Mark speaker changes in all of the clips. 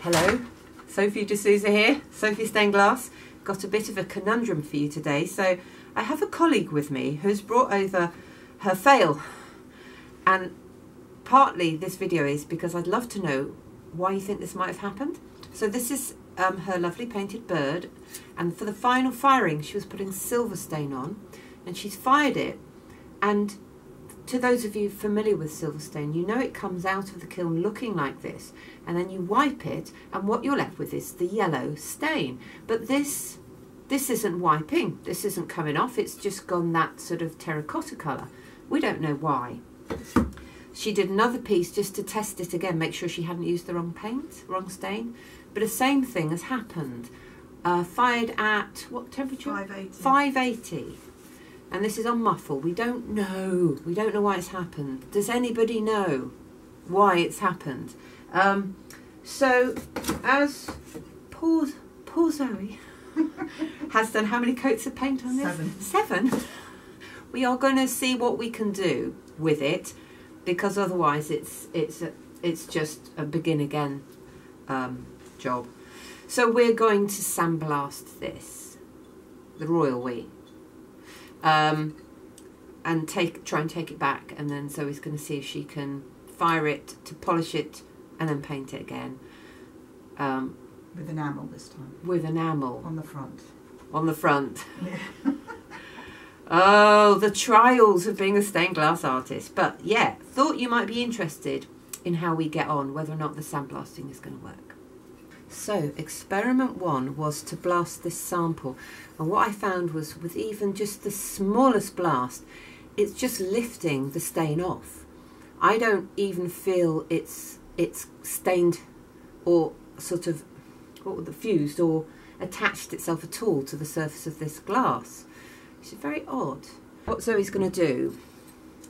Speaker 1: Hello, Sophie D'Souza here, Sophie Stained Glass. Got a bit of a conundrum for you today. So I have a colleague with me who's brought over her fail, and partly this video is because I'd love to know why you think this might have happened. So this is her lovely painted bird, and for the final firing she was putting silver stain on, and she's fired it, and to those of you familiar with silver stain, you know it comes out of the kiln looking like this, and then you wipe it and what you're left with is the yellow stain. But this isn't wiping, this isn't coming off, it's just gone that sort of terracotta colour. We don't know why. She did another piece just to test it again, make sure she hadn't used the wrong paint, wrong stain, but the same thing has happened. Fired at what temperature?
Speaker 2: 580. 580.
Speaker 1: And this is on muffle. We don't know why it's happened. Does anybody know why it's happened? So as poor Zoe has done how many coats of paint on this? 7. We are going to see what we can do with it, because otherwise it's just a begin again job. So we're going to sandblast this, the royal we. And try and take it back, and then Zoe's going to see if she can fire it to polish it and then paint it again.
Speaker 2: With enamel this time.
Speaker 1: With enamel.
Speaker 2: On the front.
Speaker 1: On the front.
Speaker 2: Yeah.
Speaker 1: Oh, the trials of being a stained glass artist. But yeah, thought you might be interested in how we get on, whether or not the sandblasting is going to work. So experiment 1 was to blast this sample, and what I found was with even just the smallest blast, it's just lifting the stain off. I don't even feel it's stained or sort of fused or attached itself at all to the surface of this glass. It's very odd. What Zoe's going to do,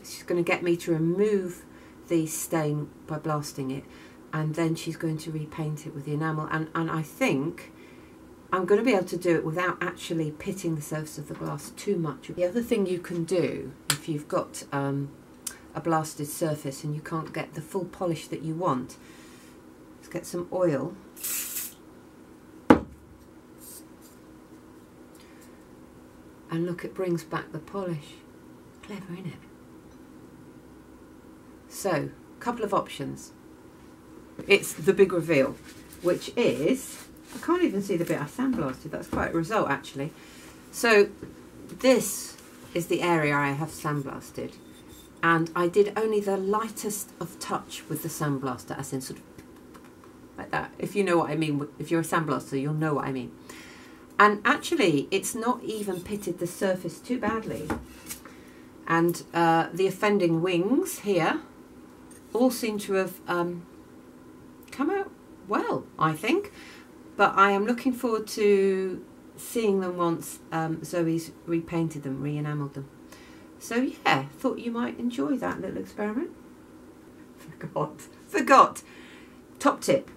Speaker 1: she's going to get me to remove the stain by blasting it, and then she's going to repaint it with the enamel, and I think I'm going to be able to do it without actually pitting the surface of the glass too much. The other thing you can do if you've got a blasted surface and you can't get the full polish that you want, is get some oil and look, it brings back the polish. Clever, isn't it? So, a couple of options. It's the big reveal, which is, I can't even see the bit I sandblasted, that's quite a result actually. So this is the area I have sandblasted, and I did only the lightest of touch with the sandblaster, as in sort of like that. If you know what I mean, if you're a sandblaster you'll know what I mean. And actually it's not even pitted the surface too badly, and the offending wings here all seem to have come out well, I think, but I am looking forward to seeing them once Zoe's repainted them, re-enamelled them. So yeah, thought you might enjoy that little experiment. Forgot. Top tip.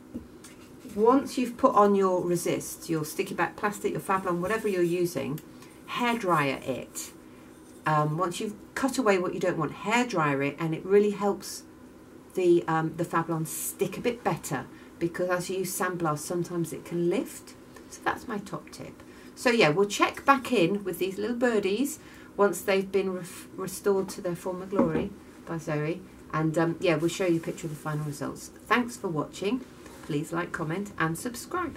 Speaker 1: Once you've put on your resist, your sticky back plastic, your Fablon, whatever you're using, hairdryer it. Once you've cut away what you don't want, hairdryer it, and it really helps the Fablon stick a bit better, because as you use sandblast sometimes it can lift. So that's my top tip. So yeah, we'll check back in with these little birdies once they've been restored to their former glory by Zoe, and yeah, we'll show you a picture of the final results. Thanks for watching. Please like, comment and subscribe.